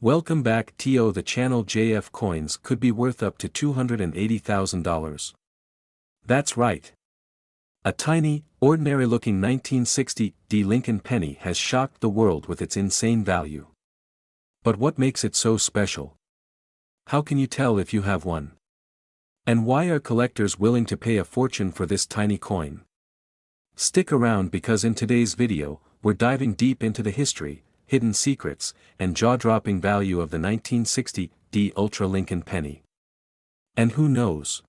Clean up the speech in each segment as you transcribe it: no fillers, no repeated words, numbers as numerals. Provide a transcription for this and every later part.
Welcome back to the channel. JF coins could be worth up to $280,000. That's right. A tiny, ordinary-looking 1960 Lincoln penny has shocked the world with its insane value. But what makes it so special? How can you tell if you have one? And why are collectors willing to pay a fortune for this tiny coin? Stick around because in today's video, we're diving deep into the history, hidden secrets, and jaw-dropping value of the 1960 Ultra Lincoln penny. And who knows?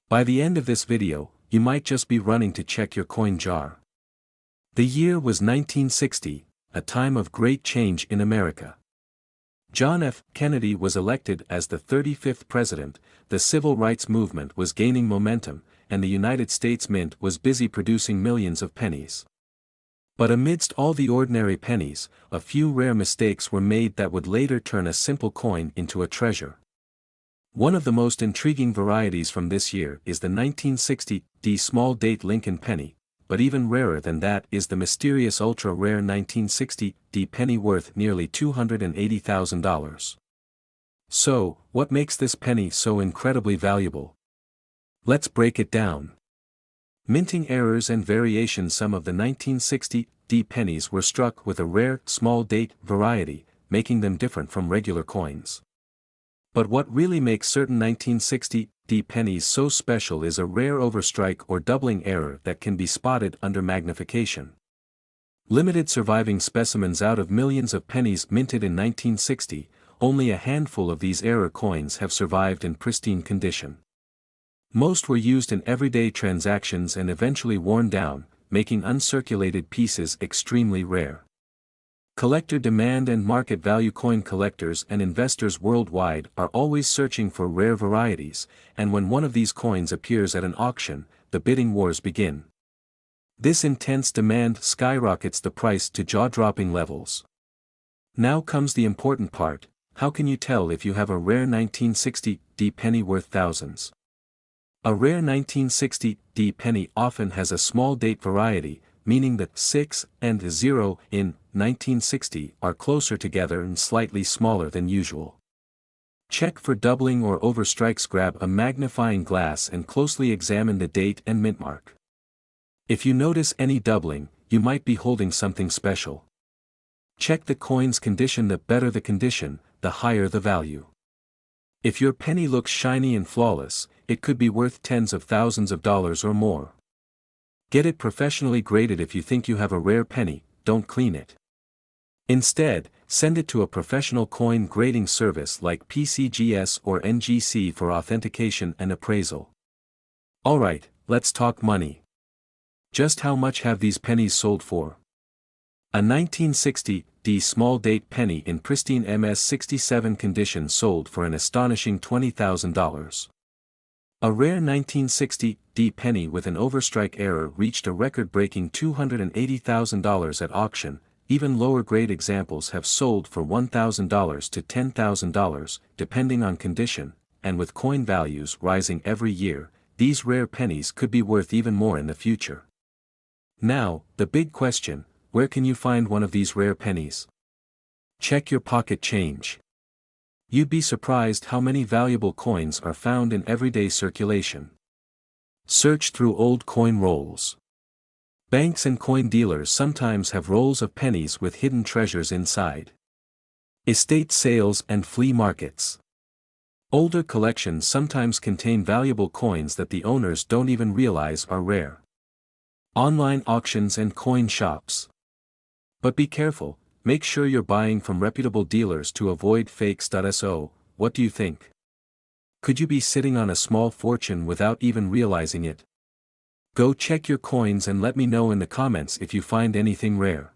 By the end of this video, you might just be running to check your coin jar. The year was 1960, a time of great change in America. John F. Kennedy was elected as the 35th president, the civil rights movement was gaining momentum, and the United States Mint was busy producing millions of pennies. But amidst all the ordinary pennies, a few rare mistakes were made that would later turn a simple coin into a treasure. One of the most intriguing varieties from this year is the 1960 small date Lincoln penny, but even rarer than that is the mysterious ultra-rare 1960 penny worth nearly $280,000. So, what makes this penny so incredibly valuable? Let's break it down. Minting errors and variations. Some of the 1960 pennies were struck with a rare, small date variety, making them different from regular coins. But what really makes certain 1960 pennies so special is a rare overstrike or doubling error that can be spotted under magnification. Limited surviving specimens out of millions of pennies minted in 1960, only a handful of these error coins have survived in pristine condition. Most were used in everyday transactions and eventually worn down, making uncirculated pieces extremely rare. Collector demand and market value. Coin collectors and investors worldwide are always searching for rare varieties, and when one of these coins appears at an auction, the bidding wars begin. This intense demand skyrockets the price to jaw-dropping levels. Now comes the important part: how can you tell if you have a rare 1960 penny worth thousands? A rare 1960 penny often has a small date variety, meaning that 6 and 0 in 1960 are closer together and slightly smaller than usual. Check for doubling or overstrikes. Grab a magnifying glass and closely examine the date and mint mark. If you notice any doubling, you might be holding something special. Check the coin's condition. The better the condition, the higher the value. If your penny looks shiny and flawless, it could be worth tens of thousands of dollars or more. Get it professionally graded. If you think you have a rare penny, don't clean it. Instead, send it to a professional coin grading service like PCGS or NGC for authentication and appraisal. Alright, let's talk money. Just how much have these pennies sold for? A 1960 small date penny in pristine MS-67 condition sold for an astonishing $20,000. A rare 1960 penny with an overstrike error reached a record-breaking $280,000 at auction. Even lower-grade examples have sold for $1,000 to $10,000, depending on condition, and with coin values rising every year, these rare pennies could be worth even more in the future. Now, the big question: where can you find one of these rare pennies? Check your pocket change. You'd be surprised how many valuable coins are found in everyday circulation. Search through old coin rolls. Banks and coin dealers sometimes have rolls of pennies with hidden treasures inside. Estate sales and flea markets. Older collections sometimes contain valuable coins that the owners don't even realize are rare. Online auctions and coin shops. But be careful, make sure you're buying from reputable dealers to avoid fakes. So, what do you think? Could you be sitting on a small fortune without even realizing it? Go check your coins and let me know in the comments if you find anything rare.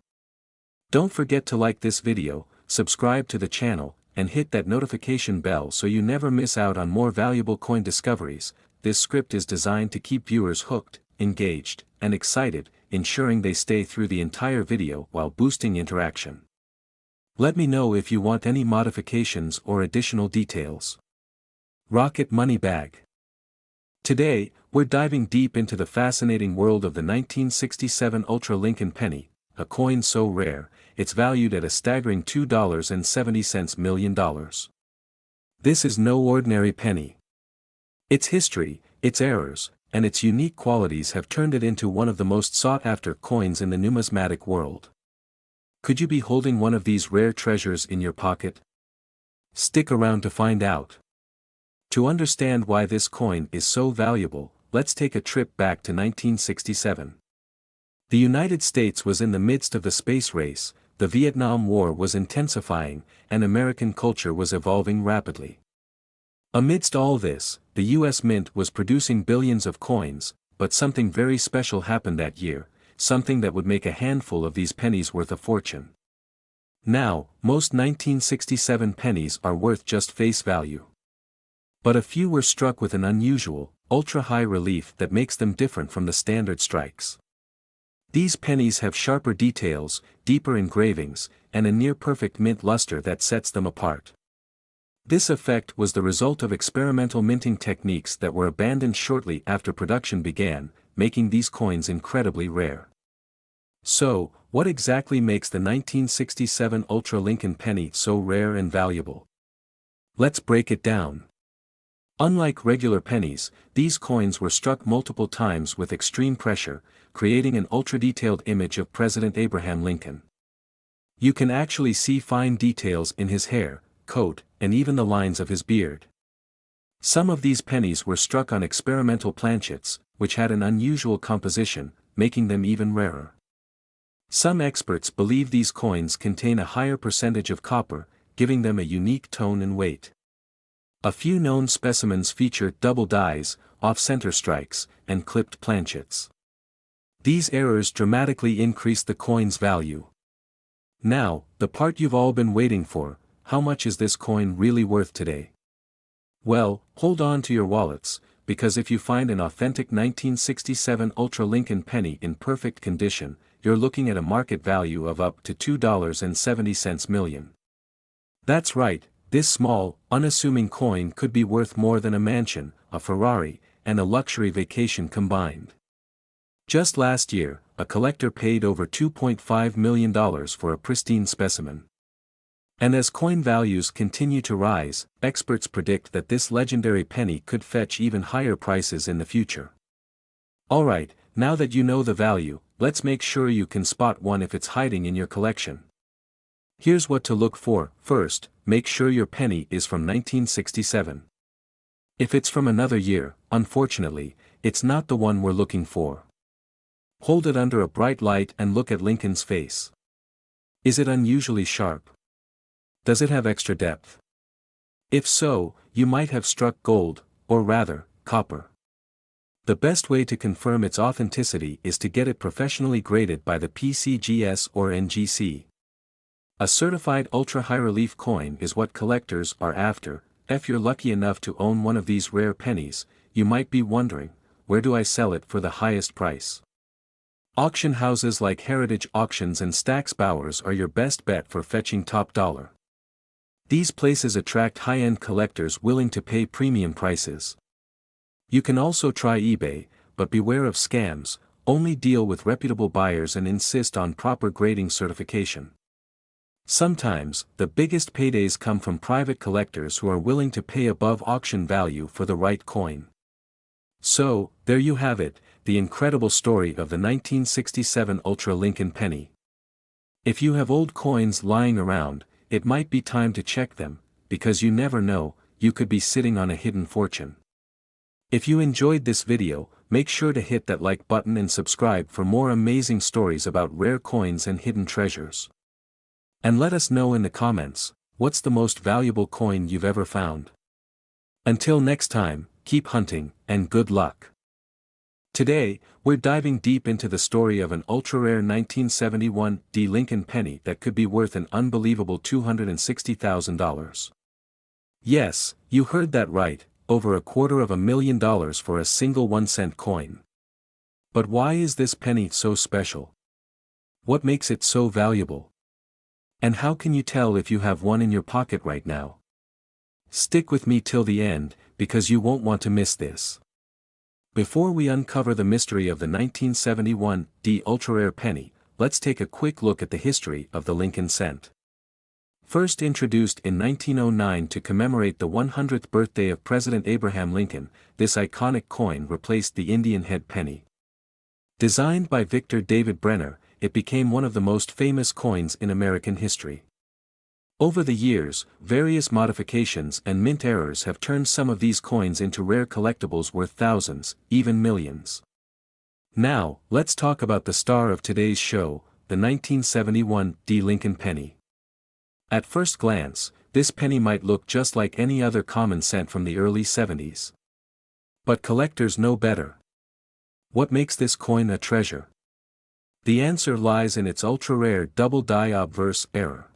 Don't forget to like this video, subscribe to the channel, and hit that notification bell so you never miss out on more valuable coin discoveries. This script is designed to keep viewers hooked, engaged, and excited, ensuring they stay through the entire video while boosting interaction. Let me know if you want any modifications or additional details. Rocket Money Bag. Today, we're diving deep into the fascinating world of the 1967 Ultra Lincoln penny, a coin so rare, it's valued at a staggering $2.70 million. This is no ordinary penny. Its history, its errors, and its unique qualities have turned it into one of the most sought-after coins in the numismatic world. Could you be holding one of these rare treasures in your pocket? Stick around to find out. To understand why this coin is so valuable, let's take a trip back to 1967. The United States was in the midst of the space race, the Vietnam War was intensifying, and American culture was evolving rapidly. Amidst all this, the U.S. Mint was producing billions of coins, but something very special happened that year, something that would make a handful of these pennies worth a fortune. Now, most 1967 pennies are worth just face value. But a few were struck with an unusual, ultra-high relief that makes them different from the standard strikes. These pennies have sharper details, deeper engravings, and a near-perfect mint luster that sets them apart. This effect was the result of experimental minting techniques that were abandoned shortly after production began, making these coins incredibly rare. So, what exactly makes the 1967 Ultra Lincoln penny so rare and valuable? Let's break it down. Unlike regular pennies, these coins were struck multiple times with extreme pressure, creating an ultra-detailed image of President Abraham Lincoln. You can actually see fine details in his hair, coat, and even the lines of his beard. Some of these pennies were struck on experimental planchets, which had an unusual composition, making them even rarer. Some experts believe these coins contain a higher percentage of copper, giving them a unique tone and weight. A few known specimens feature double dies, off-center strikes, and clipped planchets. These errors dramatically increase the coin's value. Now, the part you've all been waiting for: how much is this coin really worth today? Well, hold on to your wallets, because if you find an authentic 1967 Ultra Lincoln penny in perfect condition, you're looking at a market value of up to $2.70 million. That's right, this small, unassuming coin could be worth more than a mansion, a Ferrari, and a luxury vacation combined. Just last year, a collector paid over $2.5 million for a pristine specimen. And as coin values continue to rise, experts predict that this legendary penny could fetch even higher prices in the future. Alright, now that you know the value, let's make sure you can spot one if it's hiding in your collection. Here's what to look for. First, make sure your penny is from 1967. If it's from another year, unfortunately, it's not the one we're looking for. Hold it under a bright light and look at Lincoln's face. Is it unusually sharp? Does it have extra depth? If so, you might have struck gold, or rather, copper. The best way to confirm its authenticity is to get it professionally graded by the PCGS or NGC. A certified ultra-high relief coin is what collectors are after. If you're lucky enough to own one of these rare pennies, you might be wondering, where do I sell it for the highest price? Auction houses like Heritage Auctions and Stack's Bowers are your best bet for fetching top dollar. These places attract high-end collectors willing to pay premium prices. You can also try eBay, but beware of scams. Only deal with reputable buyers and insist on proper grading certification. Sometimes, the biggest paydays come from private collectors who are willing to pay above auction value for the right coin. So, there you have it, the incredible story of the 1967 Ultra Lincoln penny. If you have old coins lying around, it might be time to check them, because you never know, you could be sitting on a hidden fortune. If you enjoyed this video, make sure to hit that like button and subscribe for more amazing stories about rare coins and hidden treasures. And let us know in the comments, what's the most valuable coin you've ever found? Until next time, keep hunting, and good luck. Today, we're diving deep into the story of an ultra-rare 1971 D Lincoln penny that could be worth an unbelievable $260,000. Yes, you heard that right, over $250,000 for a single 1-cent coin. But why is this penny so special? What makes it so valuable? And how can you tell if you have one in your pocket right now? Stick with me till the end, because you won't want to miss this. Before we uncover the mystery of the 1971 D ultra-rare penny, let's take a quick look at the history of the Lincoln cent. First introduced in 1909 to commemorate the 100th birthday of President Abraham Lincoln, this iconic coin replaced the Indian head penny. Designed by Victor David Brenner, it became one of the most famous coins in American history. Over the years, various modifications and mint errors have turned some of these coins into rare collectibles worth thousands, even millions. Now, let's talk about the star of today's show, the 1971 D. Lincoln penny. At first glance, this penny might look just like any other common cent from the early 70s. But collectors know better. What makes this coin a treasure? The answer lies in its ultra-rare double die obverse error.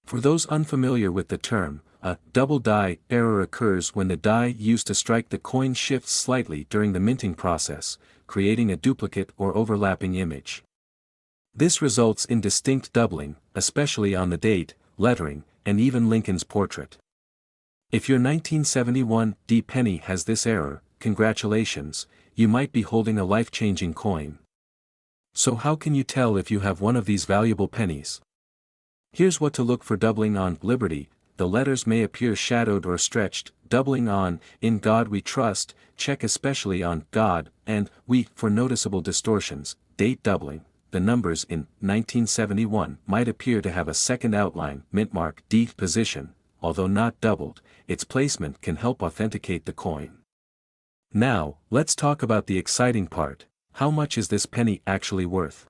For those unfamiliar with the term, a double die error occurs when the die used to strike the coin shifts slightly during the minting process, creating a duplicate or overlapping image. This results in distinct doubling, especially on the date, lettering, and even Lincoln's portrait. If your 1971 D penny has this error, congratulations, you might be holding a life-changing coin. So how can you tell if you have one of these valuable pennies? Here's what to look for: doubling on Liberty, the letters may appear shadowed or stretched; doubling on In God We Trust, check especially on God and We for noticeable distortions; date doubling, the numbers in 1971 might appear to have a second outline; mint mark D position, although not doubled, its placement can help authenticate the coin. Now, let's talk about the exciting part: how much is this penny actually worth?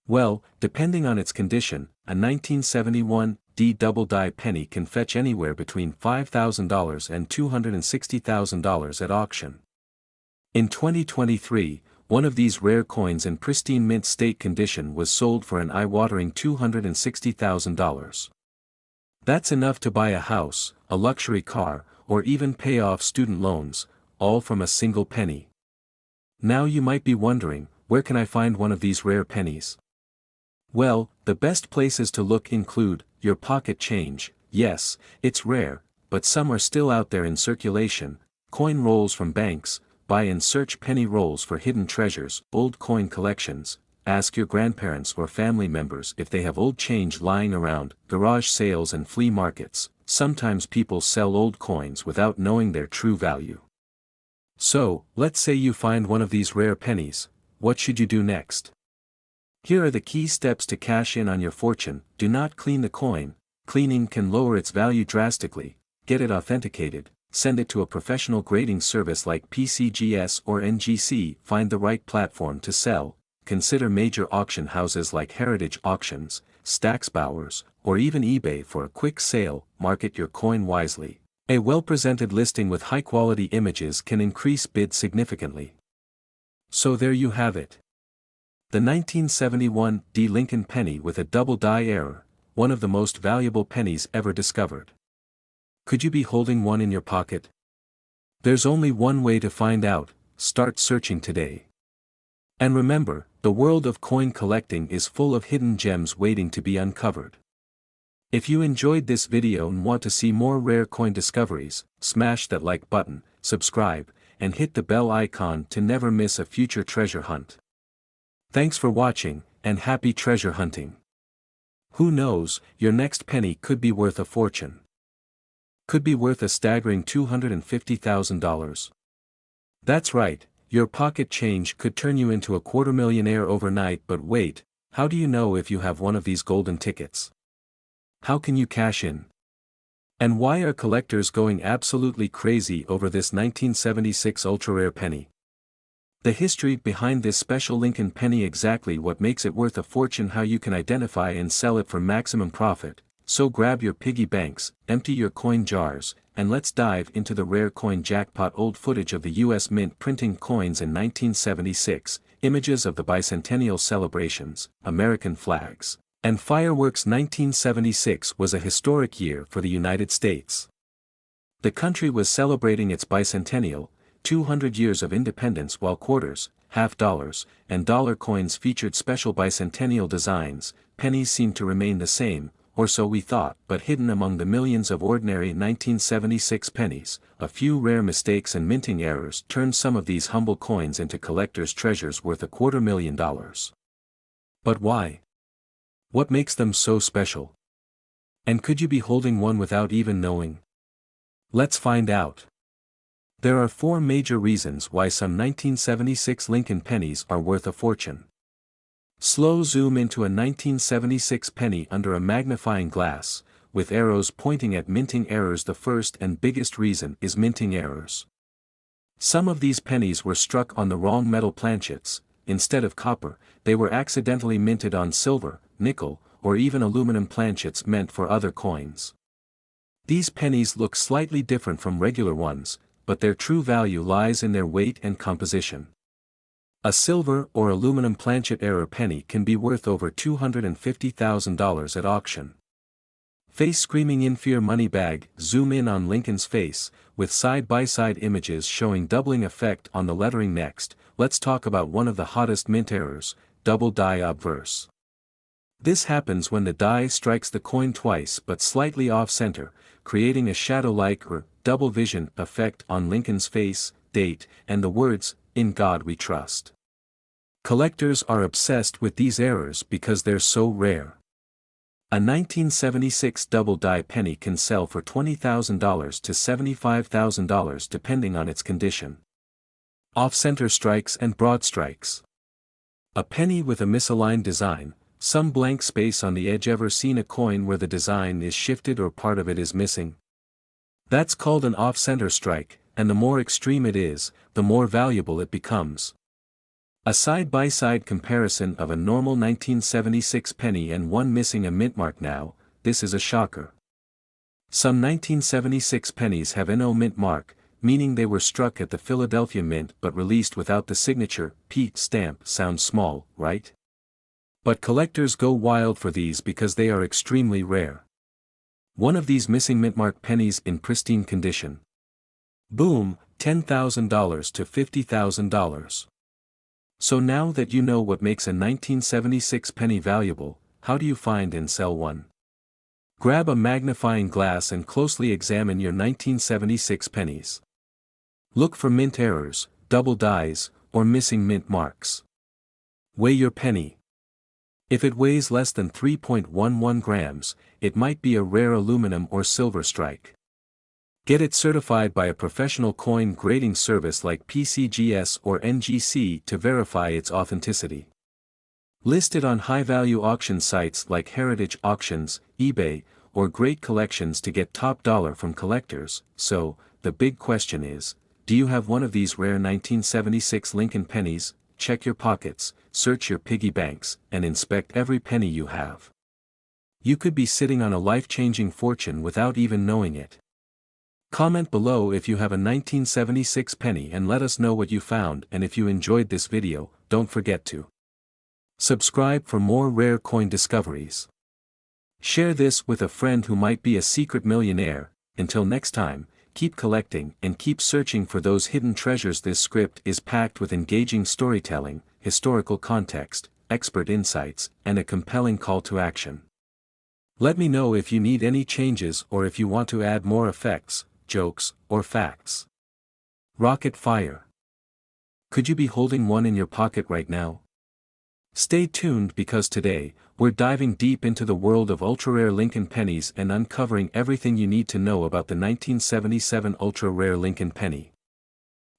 Well, depending on its condition, a 1971 D double die penny can fetch anywhere between $5,000 and $260,000 at auction. In 2023, one of these rare coins in pristine mint state condition was sold for an eye-watering $260,000. That's enough to buy a house, a luxury car, or even pay off student loans, all from a single penny. Now you might be wondering, where can I find one of these rare pennies? Well, the best places to look include your pocket change. Yes, it's rare, but some are still out there in circulation; coin rolls from banks, buy and search penny rolls for hidden treasures; old coin collections, ask your grandparents or family members if they have old change lying around; garage sales and flea markets, sometimes people sell old coins without knowing their true value. So, let's say you find one of these rare pennies, what should you do next? Here are the key steps to cash in on your fortune. Do not clean the coin; cleaning can lower its value drastically. Get it authenticated, send it to a professional grading service like PCGS or NGC. Find the right platform to sell. Consider major auction houses like Heritage Auctions, Stack's Bowers, or even eBay for a quick sale. Market your coin wisely. A well-presented listing with high-quality images can increase bid significantly. So there you have it. The 1971 D. Lincoln penny with a double die error, one of the most valuable pennies ever discovered. Could you be holding one in your pocket? There's only one way to find out: start searching today. And remember, the world of coin collecting is full of hidden gems waiting to be uncovered. If you enjoyed this video and want to see more rare coin discoveries, smash that like button, subscribe, and hit the bell icon to never miss a future treasure hunt. Thanks for watching, and happy treasure hunting. Who knows, your next penny could be worth a fortune. Could be worth a staggering $250,000. That's right, your pocket change could turn you into a $250,000 overnight. But wait, how do you know if you have one of these golden tickets? How can you cash in? And why are collectors going absolutely crazy over this 1976 ultra-rare penny? The history behind this special Lincoln penny, exactly what makes it worth a fortune, how you can identify and sell it for maximum profit. So grab your piggy banks, empty your coin jars, and let's dive into the rare coin jackpot. Old footage of the U.S. Mint printing coins in 1976, images of the bicentennial celebrations, American flags, and fireworks. 1976 was a historic year for the United States. The country was celebrating its bicentennial, 200 years of independence, while quarters, half dollars, and dollar coins featured special bicentennial designs. Pennies seemed to remain the same, or so we thought, but hidden among the millions of ordinary 1976 pennies, a few rare mistakes and minting errors turned some of these humble coins into collectors' treasures worth $250,000. But why? What makes them so special? And could you be holding one without even knowing? Let's find out. There are 4 major reasons why some 1976 Lincoln pennies are worth a fortune. Slow zoom into a 1976 penny under a magnifying glass, with arrows pointing at minting errors. The first and biggest reason is minting errors. Some of these pennies were struck on the wrong metal planchets. Instead of copper, they were accidentally minted on silver, nickel, or even aluminum planchets meant for other coins. These pennies look slightly different from regular ones, but their true value lies in their weight and composition. A silver or aluminum planchet error penny can be worth over $250,000 at auction. Face screaming in fear money bag. Zoom in on Lincoln's face, with side-by-side images showing doubling effect on the lettering. Next, let's talk about one of the hottest mint errors, double die obverse. This happens when the die strikes the coin twice but slightly off-center, creating a shadow-like or double vision effect on Lincoln's face, date, and the words, "In God We Trust." Collectors are obsessed with these errors because they're so rare. A 1976 double die penny can sell for $20,000 to $75,000 depending on its condition. Off-center strikes and broad strikes. A penny with a misaligned design, some blank space on the edge. Ever seen a coin where the design is shifted or part of it is missing? That's called an off-center strike, and the more extreme it is, the more valuable it becomes. A side-by-side comparison of a normal 1976 penny and one missing a mint mark. Now, this is a shocker. Some 1976 pennies have no mint mark, meaning they were struck at the Philadelphia Mint but released without the signature, Pete stamp. Sounds small, right? But collectors go wild for these because they are extremely rare. One of these missing mint mark pennies in pristine condition. Boom, $10,000 to $50,000. So now that you know what makes a 1976 penny valuable, how do you find and sell one? Grab a magnifying glass and closely examine your 1976 pennies. Look for mint errors, double dies, or missing mint marks. Weigh your penny. If it weighs less than 3.11 grams, it might be a rare aluminum or silver strike. Get it certified by a professional coin grading service like PCGS or NGC to verify its authenticity. List it on high-value auction sites like Heritage Auctions, eBay, or Great Collections to get top dollar from collectors. So, the big question is, do you have one of these rare 1976 Lincoln pennies? Check your pockets, search your piggy banks, and inspect every penny you have. You could be sitting on a life-changing fortune without even knowing it. Comment below if you have a 1976 penny and let us know what you found, and if you enjoyed this video, don't forget to subscribe for more rare coin discoveries. Share this with a friend who might be a secret millionaire. Until next time, keep collecting and keep searching for those hidden treasures. This script is packed with engaging storytelling, historical context, expert insights, and a compelling call to action. Let me know if you need any changes or if you want to add more effects, jokes, or facts. Rocket fire. Could you be holding one in your pocket right now? Stay tuned because today, we're diving deep into the world of ultra-rare Lincoln pennies and uncovering everything you need to know about the 1977 ultra-rare Lincoln penny.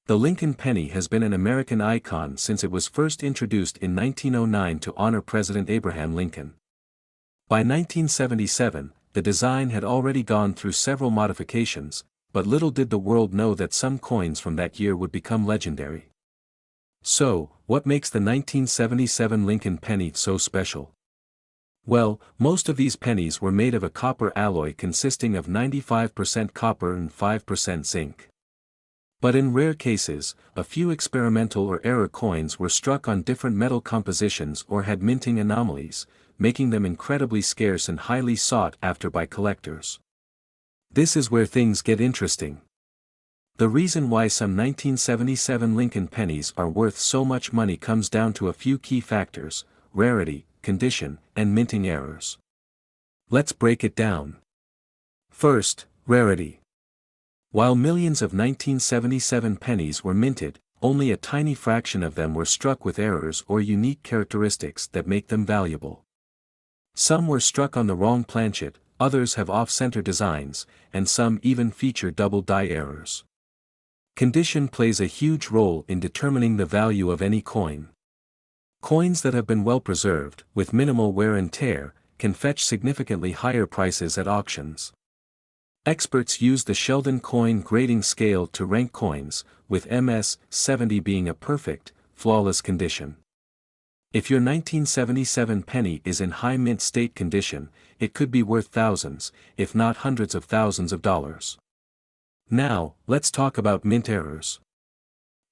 The Lincoln penny has been an American icon since it was first introduced in 1909 to honor President Abraham Lincoln. By 1977, the design had already gone through several modifications, but little did the world know that some coins from that year would become legendary. So, what makes the 1977 Lincoln penny so special? Well, most of these pennies were made of a copper alloy consisting of 95% copper and 5% zinc. But in rare cases, a few experimental or error coins were struck on different metal compositions or had minting anomalies, making them incredibly scarce and highly sought after by collectors. This is where things get interesting. The reason why some 1977 Lincoln pennies are worth so much money comes down to a few key factors: rarity, condition, and minting errors. Let's break it down. First, rarity. While millions of 1977 pennies were minted, only a tiny fraction of them were struck with errors or unique characteristics that make them valuable. Some were struck on the wrong planchet, others have off-center designs, and some even feature double die errors. Condition plays a huge role in determining the value of any coin. Coins that have been well preserved, with minimal wear and tear, can fetch significantly higher prices at auctions. Experts use the Sheldon coin grading scale to rank coins, with MS 70 being a perfect, flawless condition. If your 1977 penny is in high mint state condition, it could be worth thousands, if not hundreds of thousands of dollars. Now, let's talk about mint errors.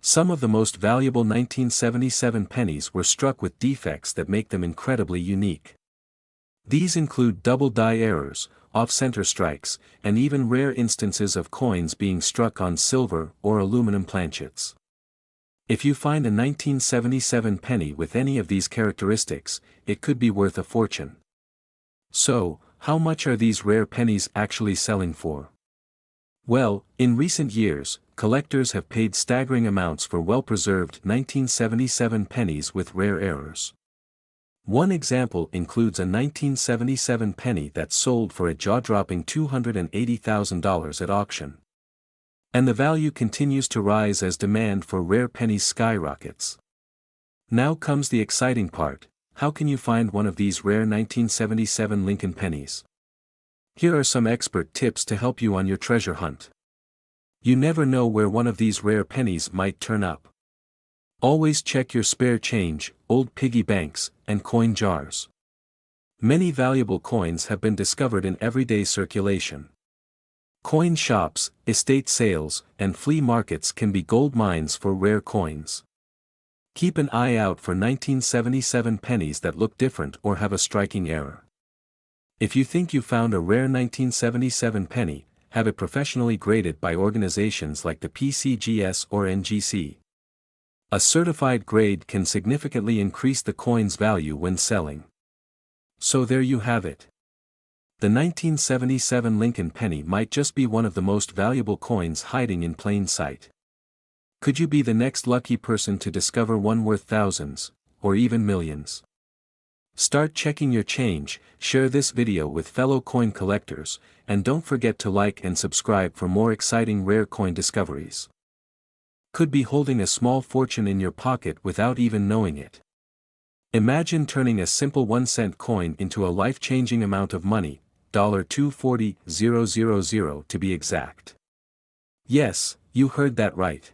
Some of the most valuable 1977 pennies were struck with defects that make them incredibly unique. These include double die errors, off-center strikes, and even rare instances of coins being struck on silver or aluminum planchets. If you find a 1977 penny with any of these characteristics, it could be worth a fortune. So, how much are these rare pennies actually selling for? Well, in recent years, collectors have paid staggering amounts for well-preserved 1977 pennies with rare errors. One example includes a 1977 penny that sold for a jaw-dropping $280,000 at auction. And the value continues to rise as demand for rare pennies skyrockets. Now comes the exciting part: how can you find one of these rare 1977 Lincoln pennies? Here are some expert tips to help you on your treasure hunt. You never know where one of these rare pennies might turn up. Always check your spare change, old piggy banks, and coin jars. Many valuable coins have been discovered in everyday circulation. Coin shops, estate sales, and flea markets can be gold mines for rare coins. Keep an eye out for 1977 pennies that look different or have a striking error. If you think you found a rare 1977 penny, have it professionally graded by organizations like the PCGS or NGC. A certified grade can significantly increase the coin's value when selling. So there you have it. The 1977 Lincoln penny might just be one of the most valuable coins hiding in plain sight. Could you be the next lucky person to discover one worth thousands, or even millions? Start checking your change, share this video with fellow coin collectors, and don't forget to like and subscribe for more exciting rare coin discoveries. Could be holding a small fortune in your pocket without even knowing it. Imagine turning a simple 1-cent coin into a life-changing amount of money, $240,000 to be exact. Yes, you heard that right.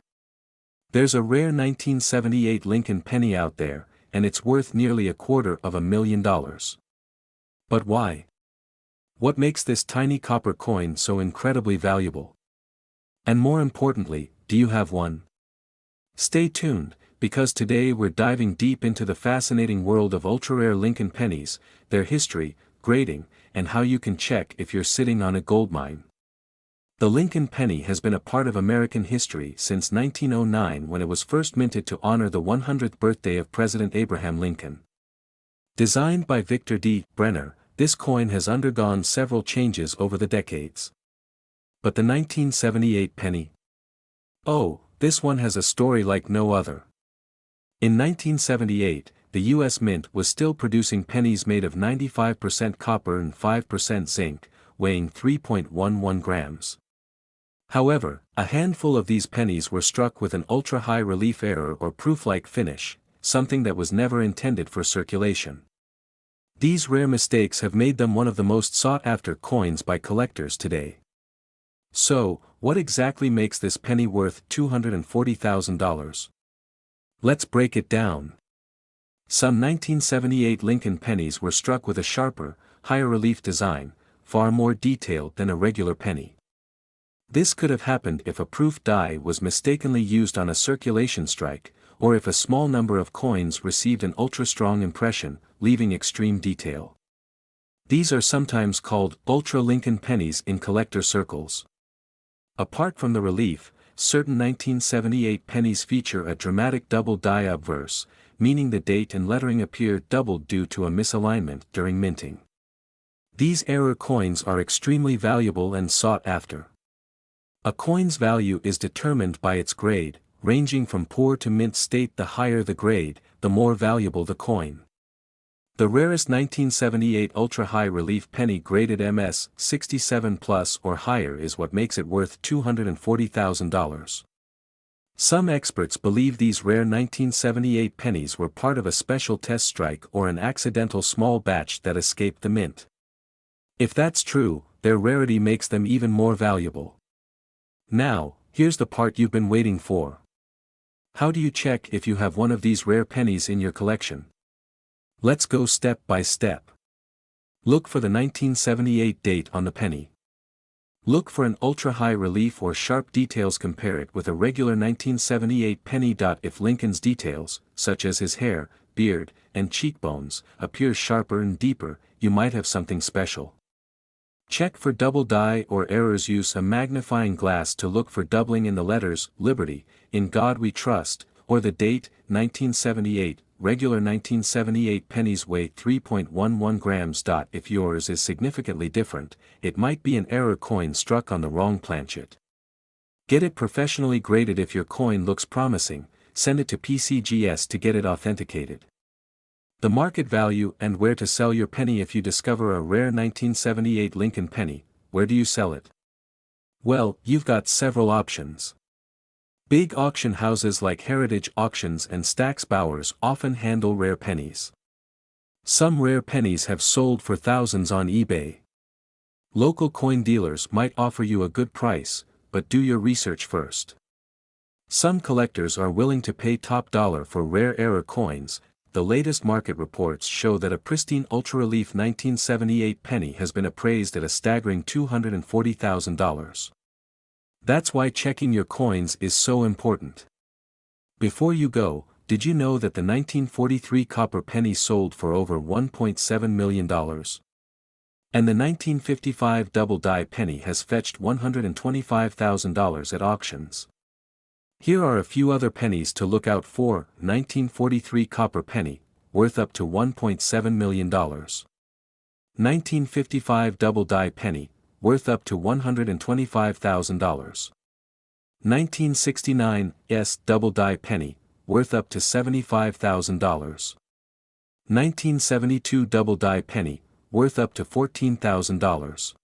There's a rare 1978 Lincoln penny out there, and it's worth nearly $250,000. But why? What makes this tiny copper coin so incredibly valuable? And more importantly, do you have one? Stay tuned, because today we're diving deep into the fascinating world of ultra-rare Lincoln pennies, their history, grading, and how you can check if you're sitting on a goldmine. The Lincoln penny has been a part of American history since 1909, when it was first minted to honor the 100th birthday of President Abraham Lincoln. Designed by Victor D. Brenner, this coin has undergone several changes over the decades. But the 1978 penny? Oh, this one has a story like no other. In 1978, the U.S. Mint was still producing pennies made of 95% copper and 5% zinc, weighing 3.11 grams. However, a handful of these pennies were struck with an ultra-high relief error or proof-like finish, something that was never intended for circulation. These rare mistakes have made them one of the most sought-after coins by collectors today. So, what exactly makes this penny worth $240,000? Let's break it down. Some 1978 Lincoln pennies were struck with a sharper, higher relief design, far more detailed than a regular penny. This could have happened if a proof die was mistakenly used on a circulation strike, or if a small number of coins received an ultra-strong impression, leaving extreme detail. These are sometimes called ultra-Lincoln pennies in collector circles. Apart from the relief, certain 1978 pennies feature a dramatic double die obverse, meaning the date and lettering appear doubled due to a misalignment during minting. These error coins are extremely valuable and sought after. A coin's value is determined by its grade, ranging from poor to mint state. The higher the grade, the more valuable the coin. The rarest 1978 ultra-high relief penny graded MS 67 plus or higher is what makes it worth $240,000. Some experts believe these rare 1978 pennies were part of a special test strike or an accidental small batch that escaped the mint. If that's true, their rarity makes them even more valuable. Now, here's the part you've been waiting for. How do you check if you have one of these rare pennies in your collection? Let's go step by step. Look for the 1978 date on the penny. Look for an ultra-high relief or sharp details. Compare it with a regular 1978 penny. If Lincoln's details, such as his hair, beard, and cheekbones, appear sharper and deeper, you might have something special. Check for double die or errors. Use a magnifying glass to look for doubling in the letters Liberty, In God We Trust, or the date, 1978. Regular 1978 pennies weigh 3.11 grams. If yours is significantly different, it might be an error coin struck on the wrong planchet. Get it professionally graded. If your coin looks promising, send it to PCGS to get it authenticated. The market value and where to sell your penny. If you discover a rare 1978 Lincoln penny, where do you sell it? Well, you've got several options. Big auction houses like Heritage Auctions and Stack's Bowers often handle rare pennies. Some rare pennies have sold for thousands on eBay. Local coin dealers might offer you a good price, but do your research first. Some collectors are willing to pay top dollar for rare error coins. The latest market reports show that a pristine ultra-relief 1978 penny has been appraised at a staggering $240,000. That's why checking your coins is so important. Before you go, did you know that the 1943 copper penny sold for over $1.7 million? And the 1955 double die penny has fetched $125,000 at auctions. Here are a few other pennies to look out for. 1943 copper penny, worth up to $1.7 million. 1955 double die penny, worth up to $125,000. 1969 S double die penny, worth up to $75,000. 1972 double die penny, worth up to $14,000.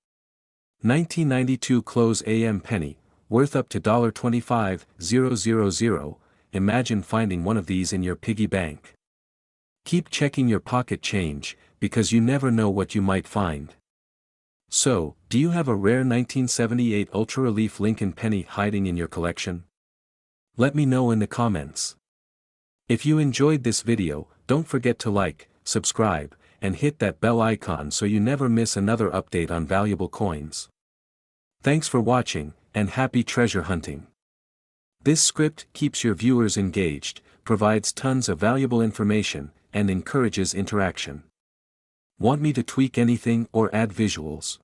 1992 close AM penny, worth up to $25,000. Imagine finding one of these in your piggy bank. Keep checking your pocket change, because you never know what you might find. So, do you have a rare 1978 ultra-relief Lincoln penny hiding in your collection? Let me know in the comments. If you enjoyed this video, don't forget to like, subscribe, and hit that bell icon so you never miss another update on valuable coins. Thanks for watching, and happy treasure hunting. This script keeps your viewers engaged, provides tons of valuable information, and encourages interaction. Want me to tweak anything or add visuals?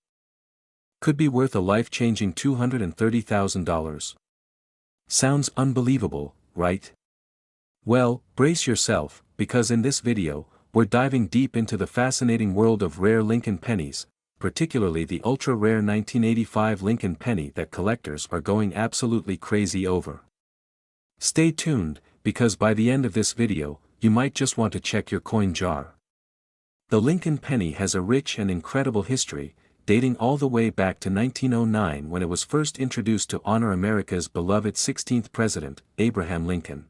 Could be worth a life-changing $230,000. Sounds unbelievable, right? Well, brace yourself, because in this video, we're diving deep into the fascinating world of rare Lincoln pennies, particularly the ultra-rare 1985 Lincoln penny that collectors are going absolutely crazy over. Stay tuned, because by the end of this video, you might just want to check your coin jar. The Lincoln penny has a rich and incredible history, dating all the way back to 1909 when it was first introduced to honor America's beloved 16th president, Abraham Lincoln.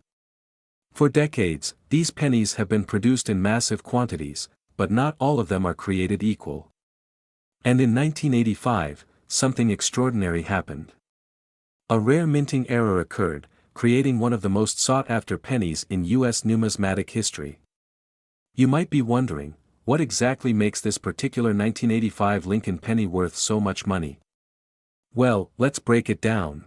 For decades, these pennies have been produced in massive quantities, but not all of them are created equal. And in 1985, something extraordinary happened. A rare minting error occurred, creating one of the most sought-after pennies in U.S. numismatic history. You might be wondering, what exactly makes this particular 1985 Lincoln penny worth so much money? Well, let's break it down.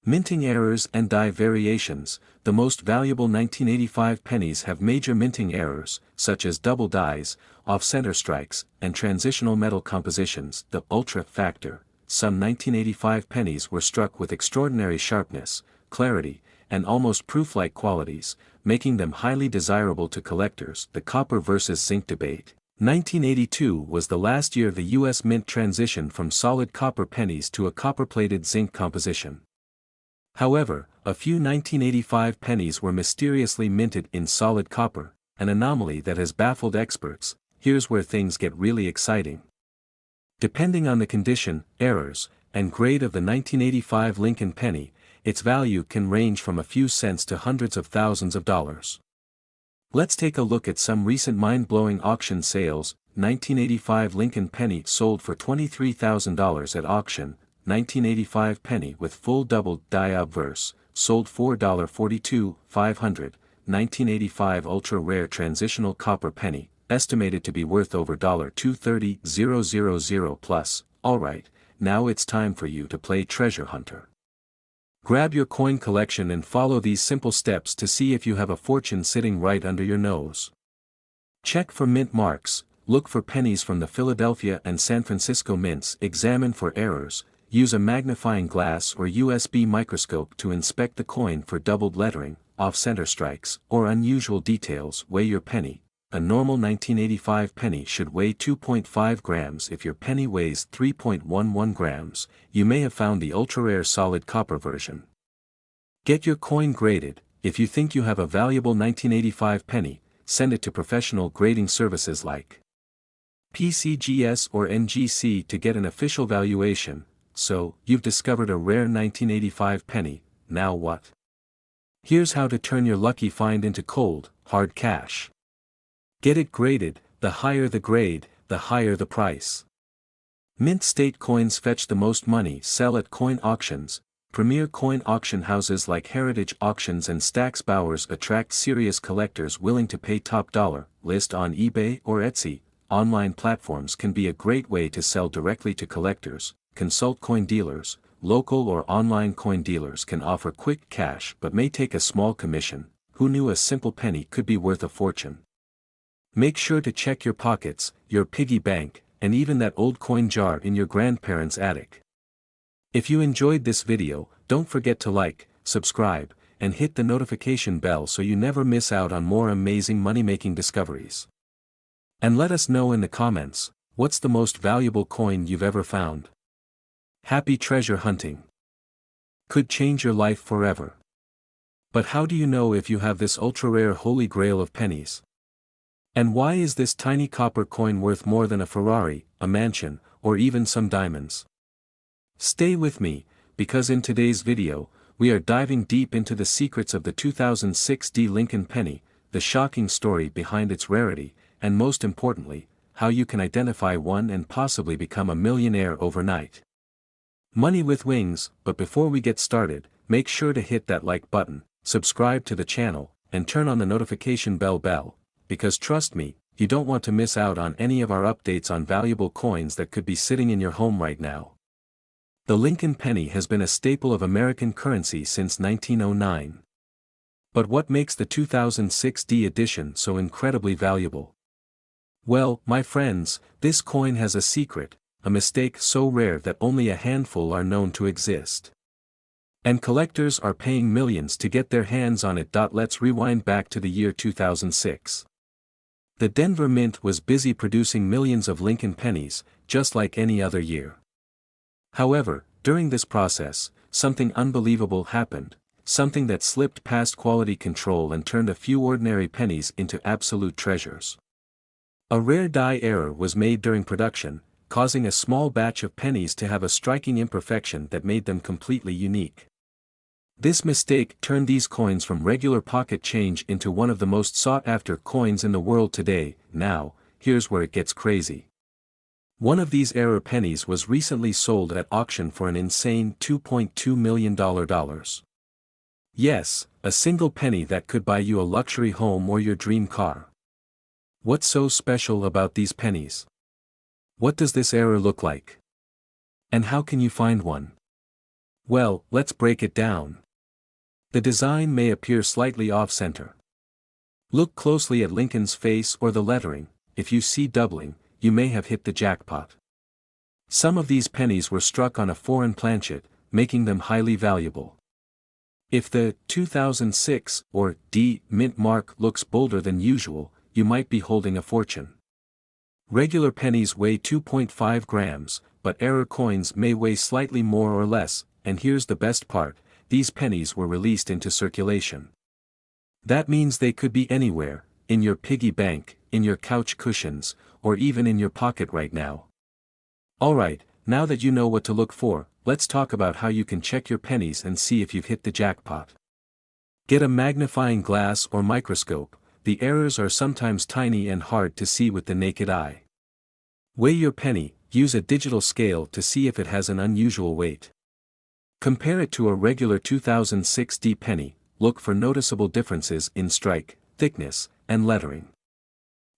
Minting errors and die variations. The most valuable 1985 pennies have major minting errors, such as double dies, off-center strikes, and transitional metal compositions. The ultra factor. Some 1985 pennies were struck with extraordinary sharpness, clarity, and almost proof-like qualities, making them highly desirable to collectors. The copper versus zinc debate. 1982 was the last year the U.S. Mint transitioned from solid copper pennies to a copper-plated zinc composition. However, A few 1985 pennies were mysteriously minted in solid copper, an anomaly that has baffled experts. Here's where things get really exciting. Depending on the condition, errors, and grade of the 1985 Lincoln penny, its value can range from a few cents to hundreds of thousands of dollars. Let's take a look at some recent mind-blowing auction sales. 1985 Lincoln penny sold for $23,000 at auction. 1985 penny with full double die obverse, sold $4.42, 500. 1985 ultra rare transitional copper penny, estimated to be worth over $230,000 plus. Alright, now it's time for you to play treasure hunter. Grab your coin collection and follow these simple steps to see if you have a fortune sitting right under your nose. Check for mint marks, look for pennies from the Philadelphia and San Francisco mints, examine for errors, use a magnifying glass or USB microscope to inspect the coin for doubled lettering, off-center strikes, or unusual details. Weigh your penny. A normal 1985 penny should weigh 2.5 grams. If your penny weighs 3.11 grams, you may have found the ultra-rare solid copper version. Get your coin graded. If you think you have a valuable 1985 penny, send it to professional grading services like PCGS or NGC to get an official valuation. So, you've discovered a rare 1985 penny, now what? Here's how to turn your lucky find into cold, hard cash. Get it graded. The higher the grade, the higher the price. Mint state coins fetch the most money. Sell at coin auctions. Premier coin auction houses like Heritage Auctions and Stack's Bowers attract serious collectors willing to pay top dollar. List on eBay or Etsy. Online platforms can be a great way to sell directly to collectors. Consult coin dealers. Local or online coin dealers can offer quick cash but may take a small commission. Who knew a simple penny could be worth a fortune? Make sure to check your pockets, your piggy bank, and even that old coin jar in your grandparents' attic. If you enjoyed this video, don't forget to like, subscribe, and hit the notification bell so you never miss out on more amazing money-making discoveries. And let us know in the comments, what's the most valuable coin you've ever found? Happy treasure hunting! Could change your life forever. But how do you know if you have this ultra-rare holy grail of pennies? And why is this tiny copper coin worth more than a Ferrari, a mansion, or even some diamonds? Stay with me, because in today's video, we are diving deep into the secrets of the 2006 Lincoln penny, the shocking story behind its rarity, and most importantly, how you can identify one and possibly become a millionaire overnight. Money with wings. But before we get started, make sure to hit that like button, subscribe to the channel, and turn on the notification bell, because trust me, you don't want to miss out on any of our updates on valuable coins that could be sitting in your home right now. The Lincoln penny has been a staple of American currency since 1909. But what makes the 2006 edition so incredibly valuable? Well, my friends, this coin has a secret, a mistake so rare that only a handful are known to exist. And collectors are paying millions to get their hands on it. Let's rewind back to the year 2006. The Denver Mint was busy producing millions of Lincoln pennies, just like any other year. However, during this process, something unbelievable happened, something that slipped past quality control and turned a few ordinary pennies into absolute treasures. A rare die error was made during production, causing a small batch of pennies to have a striking imperfection that made them completely unique. This mistake turned these coins from regular pocket change into one of the most sought-after coins in the world today. Now, here's where it gets crazy. One of these error pennies was recently sold at auction for an insane $2.2 million. Yes, a single penny that could buy you a luxury home or your dream car. What's so special about these pennies? What does this error look like? And how can you find one? Well, let's break it down. The design may appear slightly off-center. Look closely at Lincoln's face or the lettering. If you see doubling, you may have hit the jackpot. Some of these pennies were struck on a foreign planchet, making them highly valuable. If the 2006 or D mint mark looks bolder than usual, you might be holding a fortune. Regular pennies weigh 2.5 grams, but error coins may weigh slightly more or less, and here's the best part, these pennies were released into circulation. That means they could be anywhere, in your piggy bank, in your couch cushions, or even in your pocket right now. Alright, now that you know what to look for, let's talk about how you can check your pennies and see if you've hit the jackpot. Get a magnifying glass or microscope. The errors are sometimes tiny and hard to see with the naked eye. Weigh your penny, use a digital scale to see if it has an unusual weight. Compare it to a regular 2006 penny, look for noticeable differences in strike, thickness, and lettering.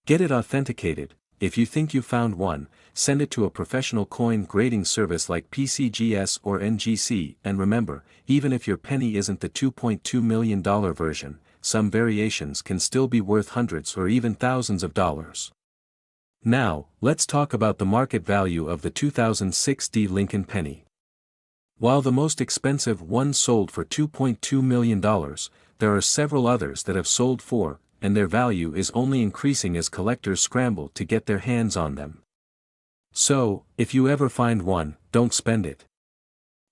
Get it authenticated. If you think you found one, send it to a professional coin grading service like PCGS or NGC, and remember, even if your penny isn't the $2.2 million version, some variations can still be worth hundreds or even thousands of dollars. Now, let's talk about the market value of the 2006 Lincoln penny. While the most expensive one sold for $2.2 million, there are several others that have sold for, and their value is only increasing as collectors scramble to get their hands on them. So, if you ever find one, don't spend it.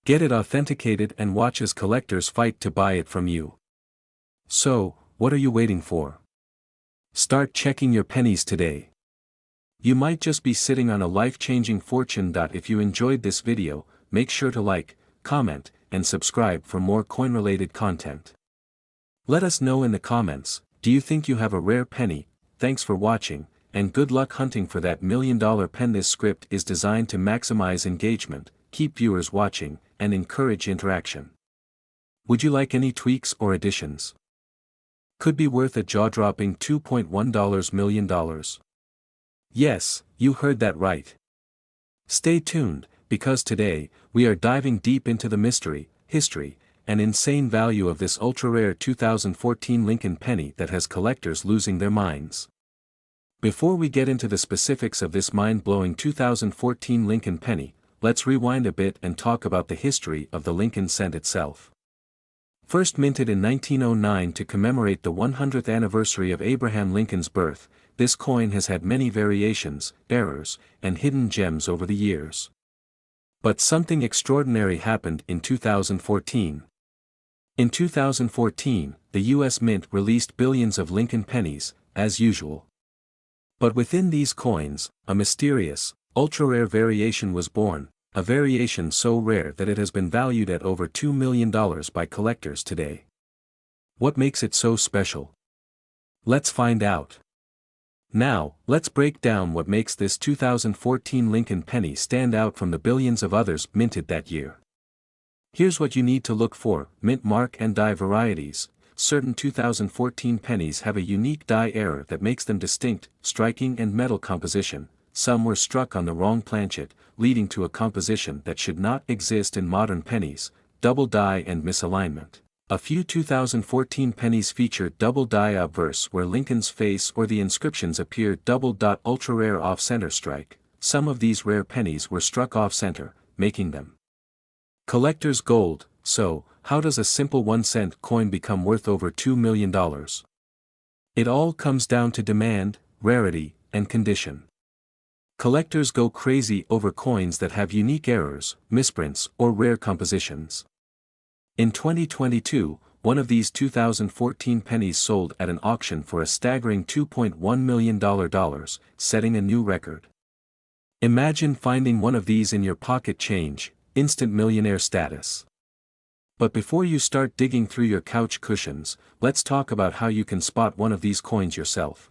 Get it authenticated and watch as collectors fight to buy it from you. So, what are you waiting for? Start checking your pennies today. You might just be sitting on a life-changing fortune. If you enjoyed this video, make sure to like, comment, and subscribe for more coin-related content. Let us know in the comments, do you think you have a rare penny? Thanks for watching, and good luck hunting for that $1 million pen. This script is designed to maximize engagement, keep viewers watching, and encourage interaction. Would you like any tweaks or additions? Could be worth a jaw-dropping $2.1 million. Yes, you heard that right. Stay tuned, because today, we are diving deep into the mystery, history, and insane value of this ultra-rare 2014 Lincoln penny that has collectors losing their minds. Before we get into the specifics of this mind-blowing 2014 Lincoln penny, let's rewind a bit and talk about the history of the Lincoln cent itself. First minted in 1909 to commemorate the 100th anniversary of Abraham Lincoln's birth, this coin has had many variations, errors, and hidden gems over the years. But something extraordinary happened in 2014. In 2014, the U.S. Mint released billions of Lincoln pennies, as usual. But within these coins, a mysterious, ultra-rare variation was born, a variation so rare that it has been valued at over $2 million by collectors today. What makes it so special? Let's find out. Now, let's break down what makes this 2014 Lincoln penny stand out from the billions of others minted that year. Here's what you need to look for: mint mark and die varieties. Certain 2014 pennies have a unique die error that makes them distinct, striking and metal composition. Some were struck on the wrong planchet, leading to a composition that should not exist in modern pennies, double die and misalignment. A few 2014 pennies feature double die obverse where Lincoln's face or the inscriptions appear double dot. Ultra rare off-center strike. Some of these rare pennies were struck off-center, making them collector's gold. So, how does a simple 1-cent coin become worth over $2 million? It all comes down to demand, rarity, and condition. Collectors go crazy over coins that have unique errors, misprints, or rare compositions. In 2022, one of these 2014 pennies sold at an auction for a staggering $2.1 million, setting a new record. Imagine finding one of these in your pocket change, instant millionaire status. But before you start digging through your couch cushions, let's talk about how you can spot one of these coins yourself.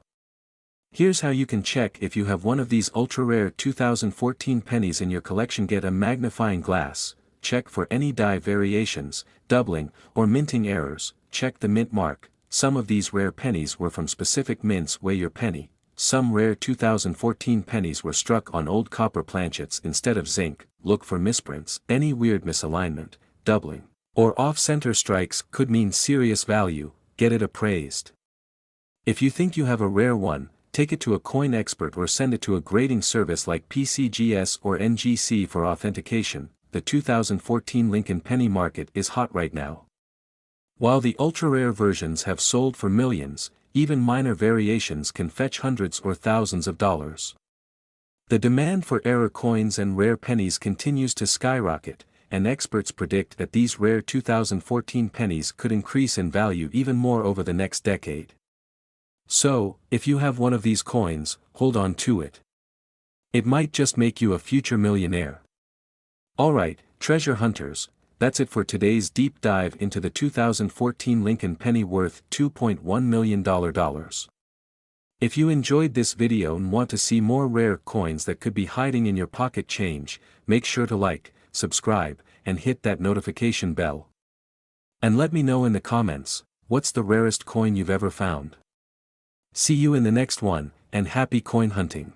Here's how you can check if you have one of these ultra-rare 2014 pennies in your collection. Get a magnifying glass, check for any die variations, doubling, or minting errors, check the mint mark. Some of these rare pennies were from specific mints. Weigh your penny. Some rare 2014 pennies were struck on old copper planchets instead of zinc. Look for misprints. Any weird misalignment, doubling, or off-center strikes could mean serious value. Get it appraised. If you think you have a rare one, take it to a coin expert or send it to a grading service like PCGS or NGC for authentication. The 2014 Lincoln penny market is hot right now. While the ultra-rare versions have sold for millions, even minor variations can fetch hundreds or thousands of dollars. The demand for error coins and rare pennies continues to skyrocket, and experts predict that these rare 2014 pennies could increase in value even more over the next decade. So, if you have one of these coins, hold on to it. It might just make you a future millionaire. Alright, treasure hunters, that's it for today's deep dive into the 2014 Lincoln penny worth $2.1 million. If you enjoyed this video and want to see more rare coins that could be hiding in your pocket change, make sure to like, subscribe, and hit that notification bell. And let me know in the comments, what's the rarest coin you've ever found? See you in the next one, and happy coin hunting.